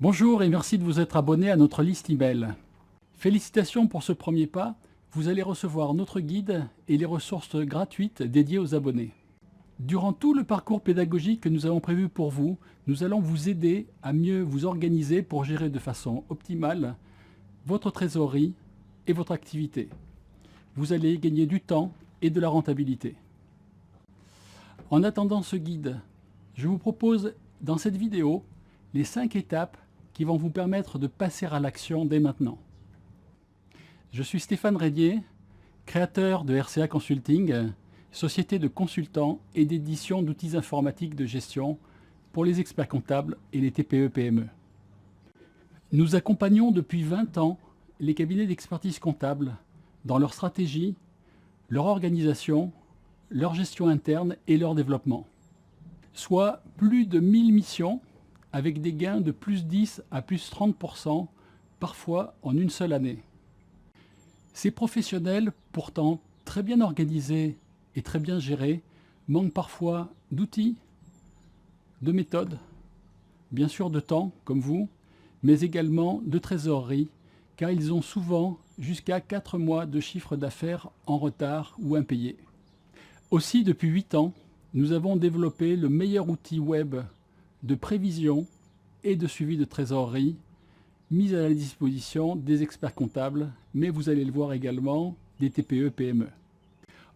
Bonjour et merci de vous être abonné à notre liste email. Félicitations pour ce premier pas, vous allez recevoir notre guide et les ressources gratuites dédiées aux abonnés. Durant tout le parcours pédagogique que nous avons prévu pour vous, nous allons vous aider à mieux vous organiser pour gérer de façon optimale votre trésorerie et votre activité. Vous allez gagner du temps et de la rentabilité. En attendant ce guide, je vous propose dans cette vidéo les 5 étapes qui vont vous permettre de passer à l'action dès maintenant. Je suis Stéphane Régnier, créateur de RCA Consulting, société de consultants et d'édition d'outils informatiques de gestion pour les experts comptables et les TPE-PME. Nous accompagnons depuis 20 ans les cabinets d'expertise comptable dans leur stratégie, leur organisation, leur gestion interne et leur développement. Soit plus de 1000 missions avec des gains de plus 10 à plus 30%, parfois en une seule année. Ces professionnels, pourtant très bien organisés et très bien gérés, manquent parfois d'outils, de méthodes, bien sûr de temps, comme vous, mais également de trésorerie, car ils ont souvent jusqu'à 4 mois de chiffre d'affaires en retard ou impayés. Aussi, depuis 8 ans, nous avons développé le meilleur outil web de prévision et de suivi de trésorerie mis à la disposition des experts comptables, mais vous allez le voir également des TPE-PME.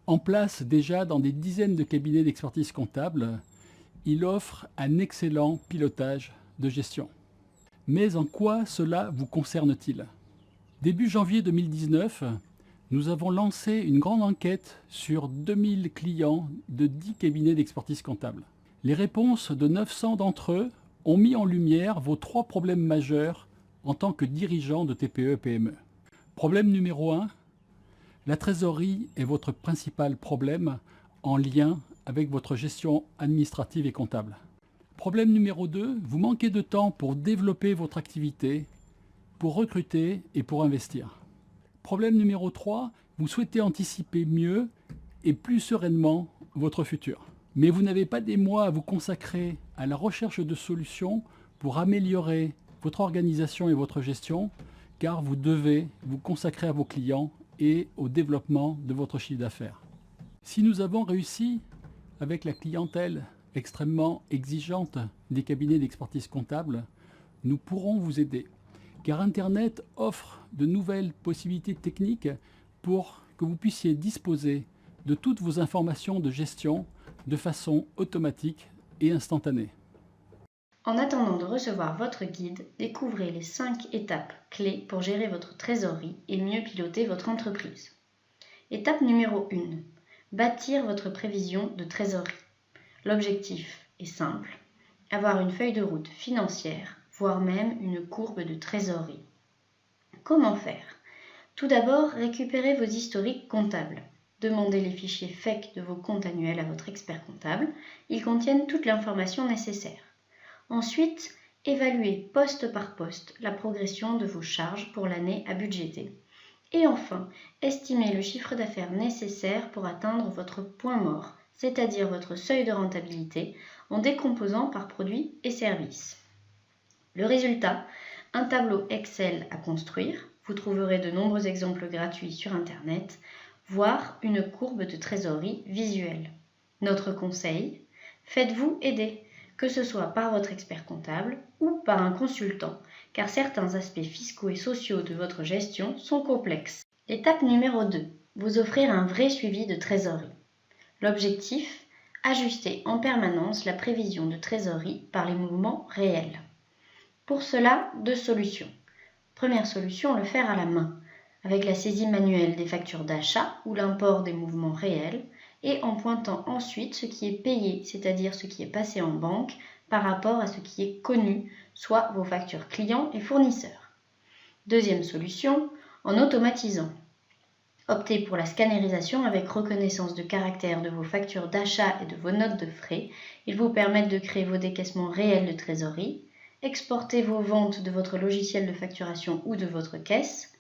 En place déjà dans des dizaines de cabinets d'expertise comptable, il offre un excellent pilotage de gestion. Mais en quoi cela vous concerne-t-il? Début janvier 2019, nous avons lancé une grande enquête sur 2000 clients de 10 cabinets d'expertise comptable. Les réponses de 900 d'entre eux ont mis en lumière vos 3 problèmes majeurs en tant que dirigeant de TPE-PME. Problème numéro 1, la trésorerie est votre principal problème en lien avec votre gestion administrative et comptable. Problème numéro 2, vous manquez de temps pour développer votre activité, pour recruter et pour investir. Problème numéro 3, vous souhaitez anticiper mieux et plus sereinement votre futur. Mais vous n'avez pas des mois à vous consacrer à la recherche de solutions pour améliorer votre organisation et votre gestion, car vous devez vous consacrer à vos clients et au développement de votre chiffre d'affaires. Si nous avons réussi avec la clientèle extrêmement exigeante des cabinets d'expertise comptable, nous pourrons vous aider, car Internet offre de nouvelles possibilités techniques pour que vous puissiez disposer de toutes vos informations de gestion de façon automatique et instantanée. En attendant de recevoir votre guide, découvrez les 5 étapes clés pour gérer votre trésorerie et mieux piloter votre entreprise. Étape numéro 1. Bâtir votre prévision de trésorerie. L'objectif est simple, avoir une feuille de route financière, voire même une courbe de trésorerie. Comment faire? Tout d'abord, récupérez vos historiques comptables. Demandez les fichiers FEC de vos comptes annuels à votre expert comptable. Ils contiennent toute l'information nécessaire. Ensuite, évaluez poste par poste la progression de vos charges pour l'année à budgéter. Et enfin, estimez le chiffre d'affaires nécessaire pour atteindre votre point mort, c'est-à-dire votre seuil de rentabilité, en décomposant par produits et services. Le résultat, un tableau Excel à construire. Vous trouverez de nombreux exemples gratuits sur Internet, voire une courbe de trésorerie visuelle. Notre conseil, faites-vous aider, que ce soit par votre expert comptable ou par un consultant, car certains aspects fiscaux et sociaux de votre gestion sont complexes. Étape numéro 2. Vous offrir un vrai suivi de trésorerie. L'objectif, ajuster en permanence la prévision de trésorerie par les mouvements réels. Pour cela, 2 solutions. Première solution, le faire à la main, avec la saisie manuelle des factures d'achat ou l'import des mouvements réels, et en pointant ensuite ce qui est payé, c'est-à-dire ce qui est passé en banque, par rapport à ce qui est connu, soit vos factures clients et fournisseurs. Deuxième solution, en automatisant. Optez pour la scannerisation avec reconnaissance de caractère de vos factures d'achat et de vos notes de frais. Ils vous permettent de créer vos décaissements réels de trésorerie, exporter vos ventes de votre logiciel de facturation ou de votre caisse,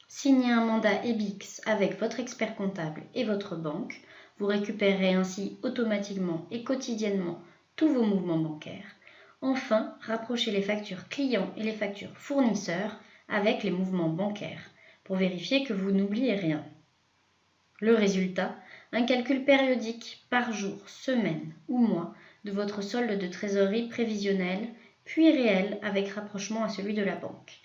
signer un mandat EBIX avec votre expert comptable et votre banque. Vous récupérez ainsi automatiquement et quotidiennement tous vos mouvements bancaires. Enfin, rapprochez les factures clients et les factures fournisseurs avec les mouvements bancaires pour vérifier que vous n'oubliez rien. Le résultat, un calcul périodique par jour, semaine ou mois de votre solde de trésorerie prévisionnel, puis réel avec rapprochement à celui de la banque.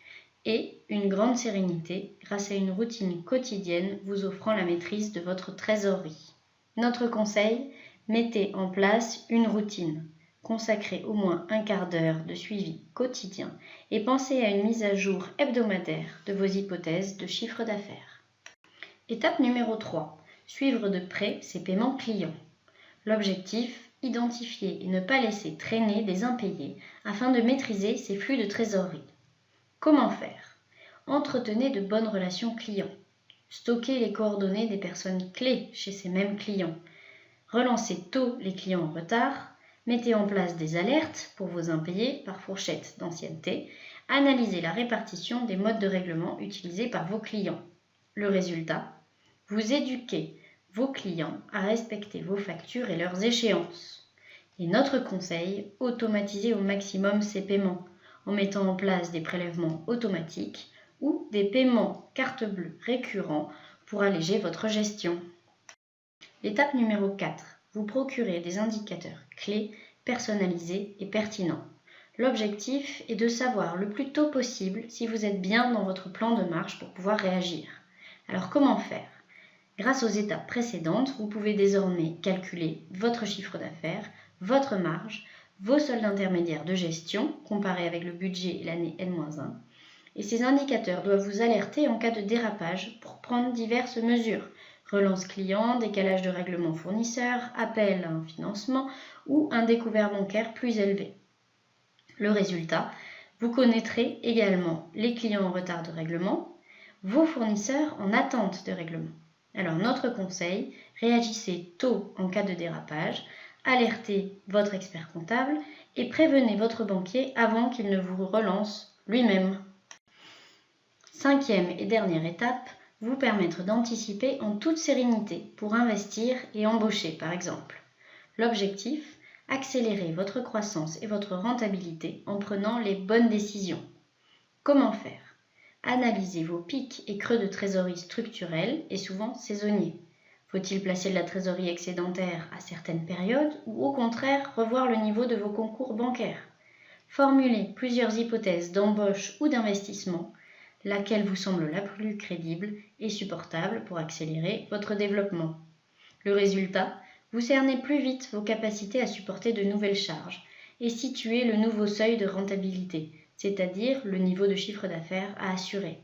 Et une grande sérénité grâce à une routine quotidienne vous offrant la maîtrise de votre trésorerie. Notre conseil, mettez en place une routine. Consacrez au moins un quart d'heure de suivi quotidien et pensez à une mise à jour hebdomadaire de vos hypothèses de chiffre d'affaires. Étape numéro 3. Suivre de près ses paiements clients. L'objectif, identifier et ne pas laisser traîner des impayés afin de maîtriser ses flux de trésorerie. Comment faire? Entretenez de bonnes relations clients. Stockez les coordonnées des personnes clés chez ces mêmes clients. Relancez tôt les clients en retard. Mettez en place des alertes pour vos impayés par fourchette d'ancienneté. Analysez la répartition des modes de règlement utilisés par vos clients. Le résultat, vous éduquez vos clients à respecter vos factures et leurs échéances. Et notre conseil, automatisez au maximum ces paiements en mettant en place des prélèvements automatiques ou des paiements carte bleue récurrents pour alléger votre gestion. L'étape numéro 4. Vous procurez des indicateurs clés, personnalisés et pertinents. L'objectif est de savoir le plus tôt possible si vous êtes bien dans votre plan de marche pour pouvoir réagir. Alors comment faire? Grâce aux étapes précédentes, vous pouvez désormais calculer votre chiffre d'affaires, votre marge, vos soldes intermédiaires de gestion, comparés avec le budget et l'année N-1. Et ces indicateurs doivent vous alerter en cas de dérapage pour prendre diverses mesures. Relance client, décalage de règlement fournisseur, appel à un financement ou un découvert bancaire plus élevé. Le résultat, vous connaîtrez également les clients en retard de règlement, vos fournisseurs en attente de règlement. Alors notre conseil, réagissez tôt en cas de dérapage, alertez votre expert comptable et prévenez votre banquier avant qu'il ne vous relance lui-même. 5e et dernière étape, vous permettre d'anticiper en toute sérénité pour investir et embaucher par exemple. L'objectif, accélérer votre croissance et votre rentabilité en prenant les bonnes décisions. Comment faire? Analysez vos pics et creux de trésorerie structurels et souvent saisonniers. Faut-il placer de la trésorerie excédentaire à certaines périodes ou au contraire revoir le niveau de vos concours bancaires? Formulez plusieurs hypothèses d'embauche ou d'investissement, laquelle vous semble la plus crédible et supportable pour accélérer votre développement. Le résultat, vous cernez plus vite vos capacités à supporter de nouvelles charges et situez le nouveau seuil de rentabilité, c'est-à-dire le niveau de chiffre d'affaires à assurer.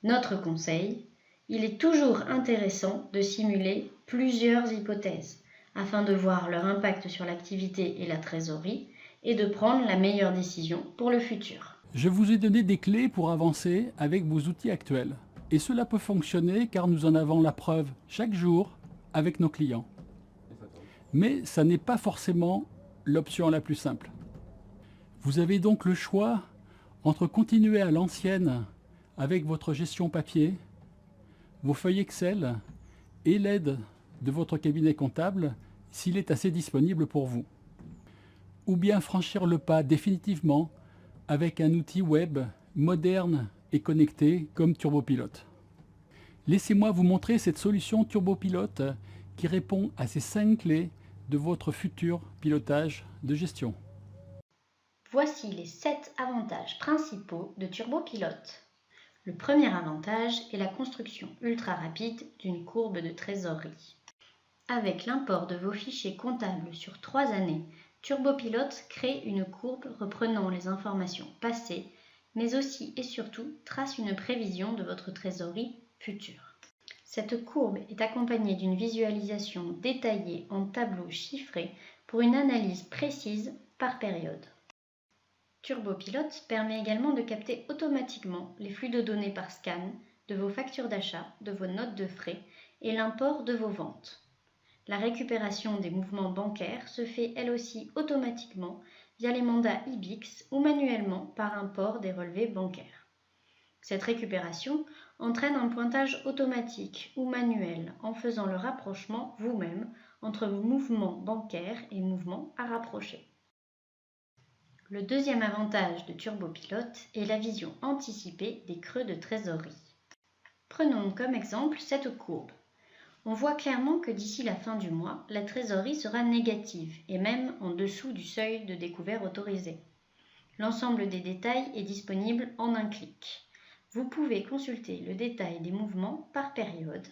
Notre conseil, il est toujours intéressant de simuler plusieurs hypothèses afin de voir leur impact sur l'activité et la trésorerie et de prendre la meilleure décision pour le futur. Je vous ai donné des clés pour avancer avec vos outils actuels. Et cela peut fonctionner car nous en avons la preuve chaque jour avec nos clients. Mais ça n'est pas forcément l'option la plus simple. Vous avez donc le choix entre continuer à l'ancienne avec votre gestion papier, vos feuilles Excel et l'aide de votre cabinet comptable s'il est assez disponible pour vous. Ou bien franchir le pas définitivement avec un outil web moderne et connecté comme TurboPilote. Laissez-moi vous montrer cette solution TurboPilote qui répond à ces 5 clés de votre futur pilotage de gestion. Voici les 7 avantages principaux de TurboPilote. Le premier avantage est la construction ultra rapide d'une courbe de trésorerie. Avec l'import de vos fichiers comptables sur 3 années, TurboPilote crée une courbe reprenant les informations passées, mais aussi et surtout trace une prévision de votre trésorerie future. Cette courbe est accompagnée d'une visualisation détaillée en tableau chiffré pour une analyse précise par période. TurboPilote permet également de capter automatiquement les flux de données par scan de vos factures d'achat, de vos notes de frais et l'import de vos ventes. La récupération des mouvements bancaires se fait elle aussi automatiquement via les mandats IBIX ou manuellement par import des relevés bancaires. Cette récupération entraîne un pointage automatique ou manuel en faisant le rapprochement vous-même entre mouvements bancaires et mouvements à rapprocher. Le deuxième avantage de TurboPilote est la vision anticipée des creux de trésorerie. Prenons comme exemple cette courbe. On voit clairement que d'ici la fin du mois, la trésorerie sera négative et même en dessous du seuil de découvert autorisé. L'ensemble des détails est disponible en un clic. Vous pouvez consulter le détail des mouvements par période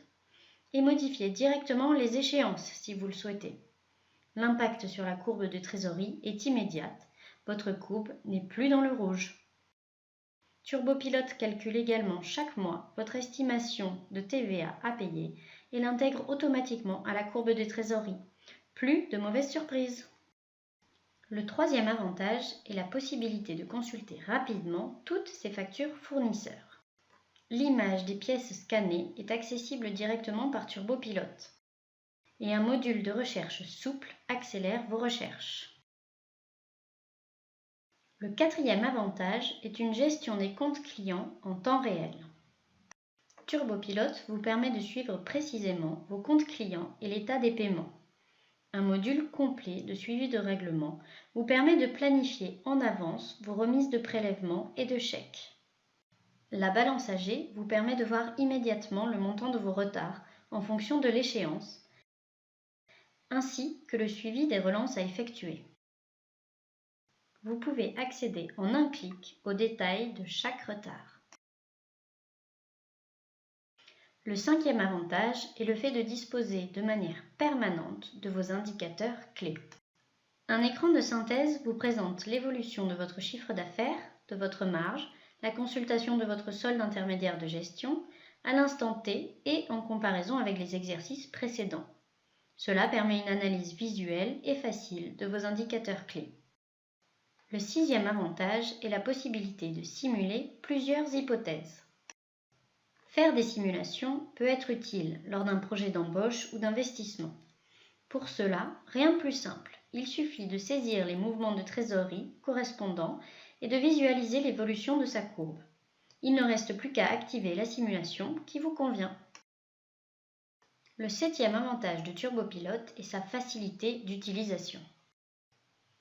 et modifier directement les échéances si vous le souhaitez. L'impact sur la courbe de trésorerie est immédiat. Votre courbe n'est plus dans le rouge. TurboPilote calcule également chaque mois votre estimation de TVA à payer et l'intègre automatiquement à la courbe de trésorerie. Plus de mauvaises surprises. Le troisième avantage est la possibilité de consulter rapidement toutes ces factures fournisseurs. L'image des pièces scannées est accessible directement par TurboPilote et un module de recherche souple accélère vos recherches. Le quatrième avantage est une gestion des comptes clients en temps réel. TurboPilote vous permet de suivre précisément vos comptes clients et l'état des paiements. Un module complet de suivi de règlement vous permet de planifier en avance vos remises de prélèvements et de chèques. La balance AG vous permet de voir immédiatement le montant de vos retards en fonction de l'échéance, ainsi que le suivi des relances à effectuer. Vous pouvez accéder en un clic aux détails de chaque retard. Le cinquième avantage est le fait de disposer de manière permanente de vos indicateurs clés. Un écran de synthèse vous présente l'évolution de votre chiffre d'affaires, de votre marge, la consultation de votre solde intermédiaire de gestion, à l'instant T et en comparaison avec les exercices précédents. Cela permet une analyse visuelle et facile de vos indicateurs clés. Le sixième avantage est la possibilité de simuler plusieurs hypothèses. Faire des simulations peut être utile lors d'un projet d'embauche ou d'investissement. Pour cela, rien de plus simple. Il suffit de saisir les mouvements de trésorerie correspondants et de visualiser l'évolution de sa courbe. Il ne reste plus qu'à activer la simulation qui vous convient. Le septième avantage de TurboPilote est sa facilité d'utilisation.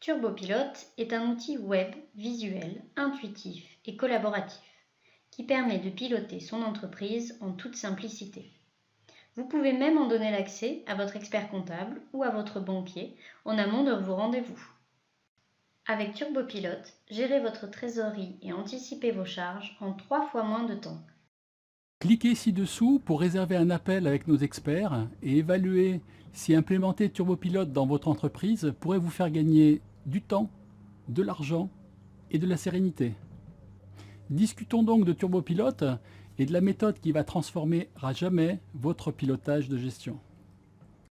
TurboPilote est un outil web, visuel, intuitif et collaboratif qui permet de piloter son entreprise en toute simplicité. Vous pouvez même en donner l'accès à votre expert comptable ou à votre banquier en amont de vos rendez-vous. Avec TurboPilote, gérez votre trésorerie et anticipez vos charges en 3 fois moins de temps. Cliquez ci-dessous pour réserver un appel avec nos experts et évaluer si implémenter TurboPilote dans votre entreprise pourrait vous faire gagner du temps, de l'argent et de la sérénité. Discutons donc de TurboPilote et de la méthode qui va transformer à jamais votre pilotage de gestion.